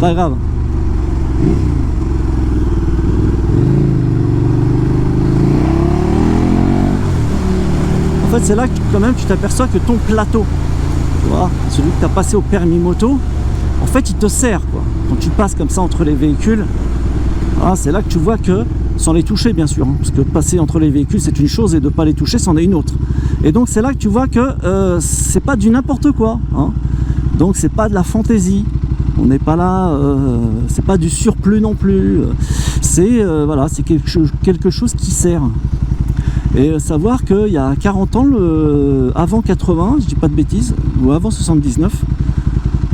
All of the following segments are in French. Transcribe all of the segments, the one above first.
Pas grave. En fait, c'est là que quand même tu t'aperçois que ton plateau, tu vois, celui que tu as passé au permis moto, en fait, il te sert, quoi. Quand tu passes comme ça entre les véhicules, voilà, c'est là que tu vois que, sans les toucher bien sûr, hein, parce que passer entre les véhicules c'est une chose et de ne pas les toucher c'en est une autre. Et donc c'est là que tu vois que c'est pas du n'importe quoi, hein. Donc c'est pas de la fantaisie, on n'est pas là, c'est pas du surplus non plus, c'est voilà, c'est quelque chose qui sert. Et savoir qu'il y a 40 ans, avant 80, je dis pas de bêtises, ou avant 79,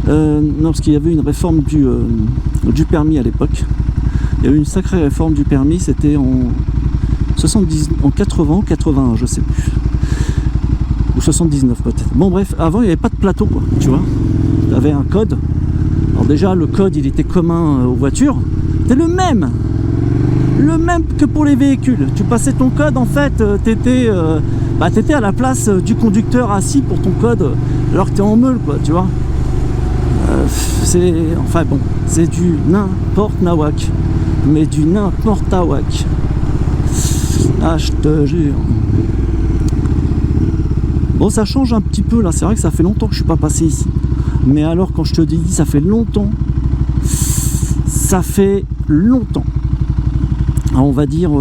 non, parce qu'il y avait une réforme du permis à l'époque. Il y avait une sacrée réforme du permis, c'était en 80 ou 81, je sais plus. Ou 79 peut-être. Bon bref, avant il n'y avait pas de plateau, quoi, tu vois. Tu avais un code. Alors déjà, le code, il était commun aux voitures. C'était le même que pour les véhicules. Tu passais ton code, en fait, t'étais à la place du conducteur assis pour ton code, alors que t'es en meule, quoi, tu vois. Enfin bon, c'est du n'importe nawak. Mais du n'importe nawak. Ah, je te jure. Bon, ça change un petit peu là, c'est vrai que ça fait longtemps que je suis pas passé ici. Mais alors, quand je te dis ça fait longtemps, ça fait longtemps. Alors, on va dire,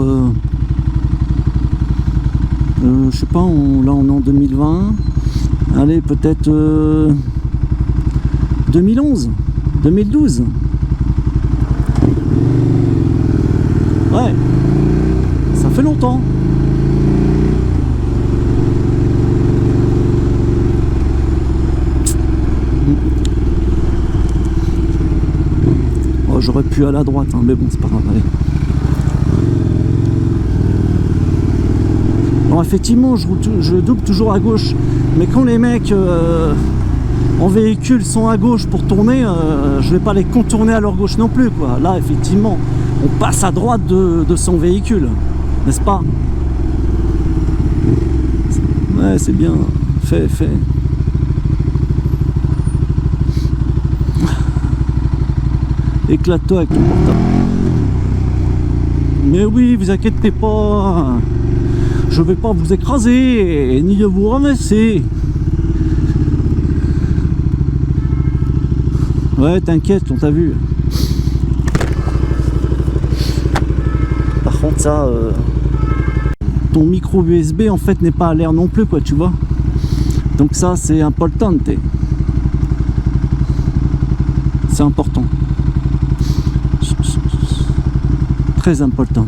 je sais pas, là on est en 2020. Allez, peut-être 2011, 2012. Ouais, ça fait longtemps. Oh, j'aurais pu aller à droite, hein, mais bon, c'est pas grave, allez. Alors effectivement, je double toujours à gauche, mais quand les mecs en véhicule sont à gauche pour tourner, je vais pas les contourner à leur gauche non plus, quoi. Là, effectivement, on passe à droite de son véhicule, n'est-ce pas? Ouais, c'est bien, fait. Éclate-toi avec ton portable. Mais oui, vous inquiétez pas, je vais pas vous écraser, ni vous ramasser. Ouais, t'inquiète, on t'a vu. Par contre, ça, ton micro USB en fait n'est pas à l'air non plus, quoi, tu vois. Donc ça, c'est important. C'est important. Très important.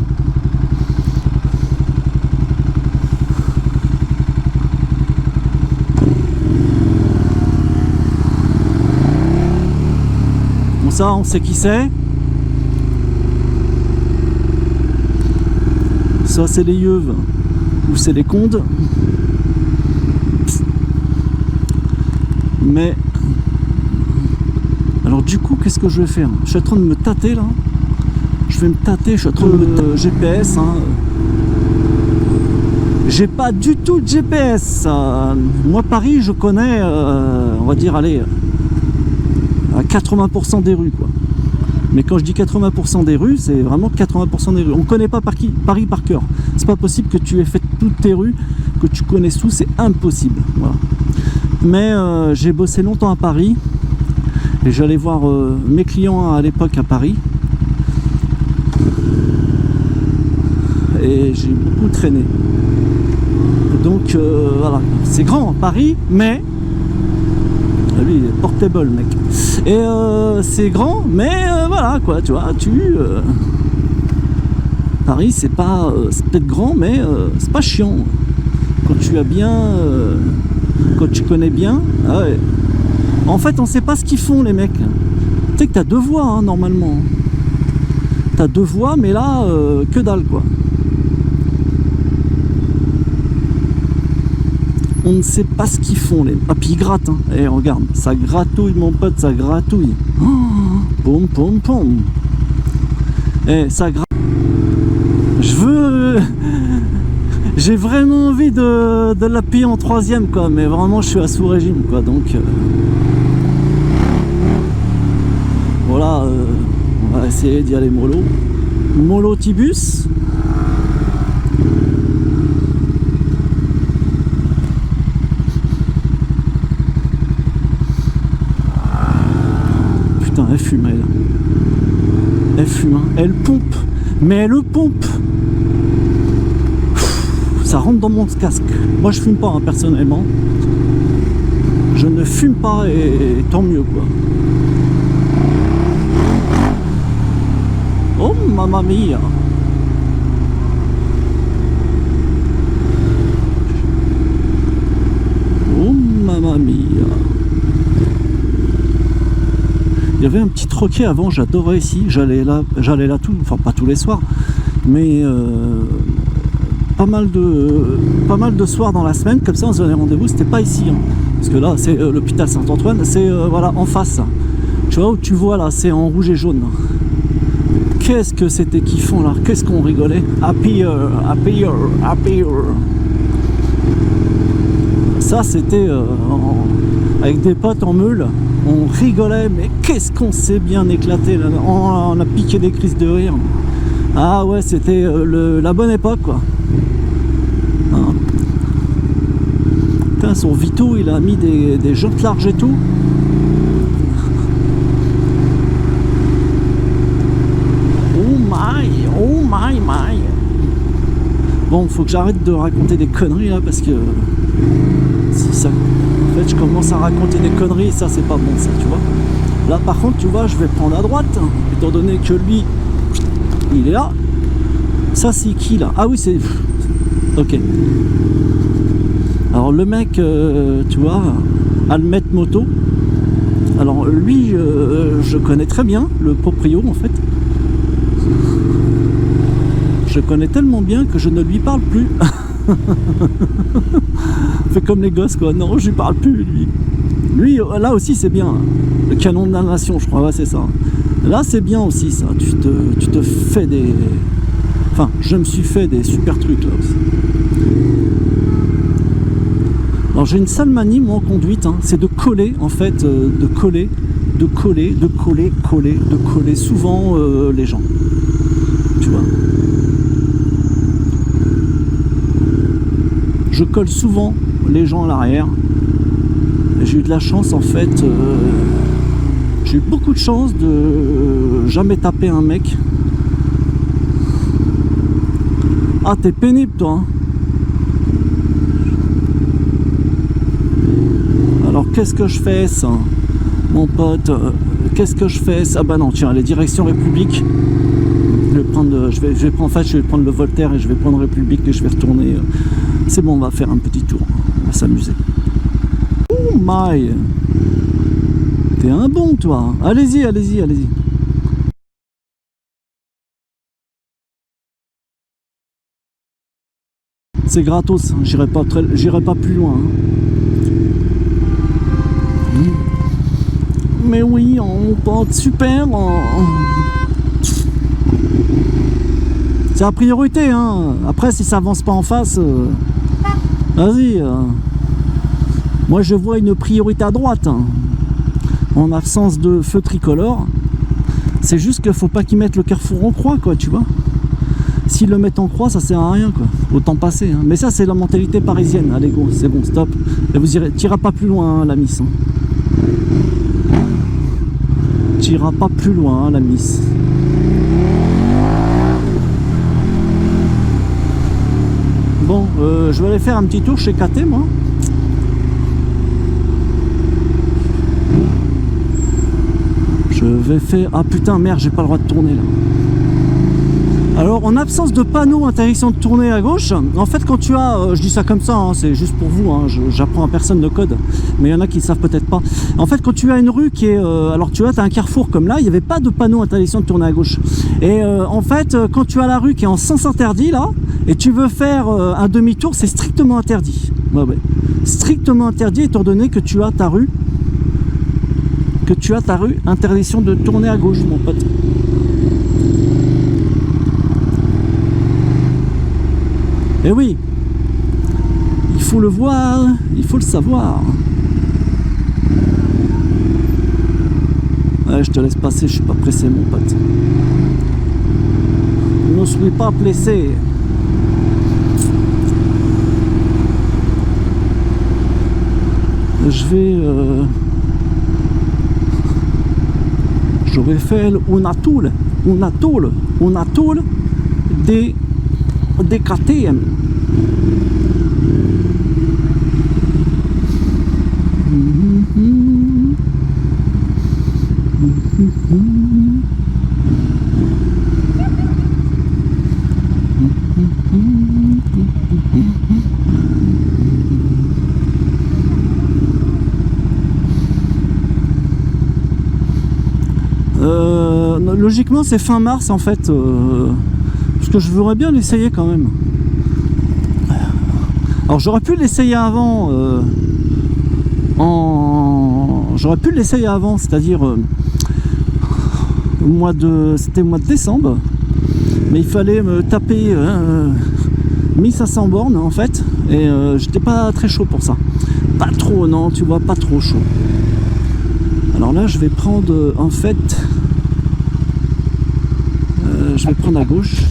Bon, ça, on sait qui c'est. Ça, c'est les yeuves ou c'est les condes. Mais alors du coup, qu'est-ce que je vais faire? Je suis en train de me tâter là. Je vais me tâter, je suis en train de me GPS, hein. J'ai pas du tout de GPS. Moi, Paris, je connais, on va dire, allez, à 80% des rues, quoi. Mais quand je dis 80% des rues, c'est vraiment 80% des rues. On connaît pas Paris par cœur. C'est pas possible que tu aies fait toutes tes rues, que tu connaisses tout, c'est impossible. Voilà. Mais j'ai bossé longtemps à Paris et j'allais voir mes clients à l'époque à Paris. Et j'ai beaucoup traîné. Donc voilà, c'est grand Paris, mais lui il est portable, mec. Et c'est grand, mais voilà quoi, tu vois, Paris c'est pas, c'est peut-être grand, mais c'est pas chiant. Quand tu as bien, quand tu connais bien, ah ouais. En fait, on sait pas ce qu'ils font les mecs. Tu sais que t'as deux voies hein, normalement. T'as deux voies, mais là, que dalle quoi. On ne sait pas ce qu'ils font les... Ah puis ils grattent hein. Eh regarde, ça gratouille mon pote, ça gratouille. Oh, pom pom pom. Eh ça gratte. J'ai vraiment envie de l'appuyer en troisième quoi, mais vraiment je suis à sous régime quoi, donc voilà, décidé d'y aller mollo. Molotibus. Putain, elle fume, elle. Elle fume, hein. Elle pompe. Mais elle pompe. Ça rentre dans mon casque. Moi, je fume pas, hein, personnellement. Je ne fume pas et tant mieux, quoi. Oh, mamma mia. Oh, mamma mia. Il y avait un petit troquet avant, j'adorais ici. J'allais là tout, enfin pas tous les soirs, mais pas mal de soirs dans la semaine, comme ça on se donnait rendez-vous. C'était pas ici, hein, parce que là c'est l'hôpital Saint-Antoine, c'est voilà en face. Tu vois où tu vois là, c'est en rouge et jaune. Qu'est-ce que c'était kiffant là, qu'est-ce qu'on rigolait. Happy Hour. Ça c'était avec des potes en meule, on rigolait, mais qu'est-ce qu'on s'est bien éclaté là. On a piqué des crises de rire. Ah ouais, c'était la bonne époque, quoi. Hein. Putain, son Vito, il a mis des jantes larges et tout. Oh my. Bon, faut que j'arrête de raconter des conneries là, parce que si ça, en fait, je commence à raconter des conneries, et ça c'est pas bon, ça, tu vois. Là par contre, tu vois, je vais prendre à droite, hein, étant donné que lui, il est là. Ça c'est qui là? Ah oui, c'est... Ok. Alors le mec, tu vois, Almet Moto. Alors lui, je connais très bien, le proprio en fait. Je connais tellement bien que je ne lui parle plus. Fait comme les gosses, quoi. Non, je lui parle plus, lui. Lui, là aussi, c'est bien. Le canon de la nation, je crois, ouais, c'est ça. Là, c'est bien aussi, ça. Tu te fais des... Enfin, je me suis fait des super trucs, là aussi. Alors, j'ai une sale manie, moi, en conduite, hein. C'est de coller, en fait, de coller souvent les gens. Tu vois. Je colle souvent les gens à l'arrière. J'ai eu de la chance, en fait. J'ai eu beaucoup de chance de jamais taper un mec. Ah, t'es pénible, toi, hein. Alors, qu'est-ce que je fais, ça, mon pote? Qu'est-ce que je fais, ça? Ah bah non, tiens, les directions République. Je vais prendre le Voltaire et je vais prendre République et je vais retourner. C'est bon, on va faire un petit tour. On va s'amuser. Oh my! T'es un bon, toi. Allez-y. C'est gratos. J'irai pas plus loin. Mais oui, on porte super. C'est la priorité, hein. Après, si ça avance pas en face, vas-y. Moi, je vois une priorité à droite, hein. En absence de feu tricolore. C'est juste qu'il faut pas qu'ils mettent le carrefour en croix, quoi, tu vois. S'ils le mettent en croix, ça sert à rien, quoi. Autant passer, hein. Mais ça, c'est la mentalité parisienne. Allez, go, c'est bon, stop. Et vous t'iras pas plus loin, hein, la miss. Hein. T'iras pas plus loin, hein, la miss. Bon, je vais aller faire un petit tour chez KT, moi. Je vais faire... Ah putain, merde, j'ai pas le droit de tourner, là. Alors, en absence de panneau interdiction de tourner à gauche, en fait, quand tu as... je dis ça comme ça, hein, c'est juste pour vous, hein, j'apprends à personne de code, mais il y en a qui ne savent peut-être pas. En fait, quand tu as une rue qui est... alors, tu vois, tu as un carrefour comme là, il n'y avait pas de panneau interdiction de tourner à gauche. Et en fait, quand tu as la rue qui est en sens interdit, là, et tu veux faire un demi-tour, c'est strictement interdit. Ouais. Strictement interdit, étant donné que tu as ta rue... interdiction de tourner à gauche, mon pote. Eh oui, il faut le voir, il faut le savoir. Ouais, je te laisse passer, je suis pas pressé mon pote. Ne suis pas pressé. Je vais faire una tour de KTM. Logiquement c'est fin mars en fait, parce que je voudrais bien l'essayer quand même. Alors j'aurais pu l'essayer avant, j'aurais pu l'essayer avant, c'est-à-dire c'était au mois de décembre, mais il fallait me taper 1500 bornes en fait, et j'étais pas très chaud pour ça. Pas trop, non, tu vois, pas trop chaud. Alors là je vais prendre en fait je vais prendre à gauche.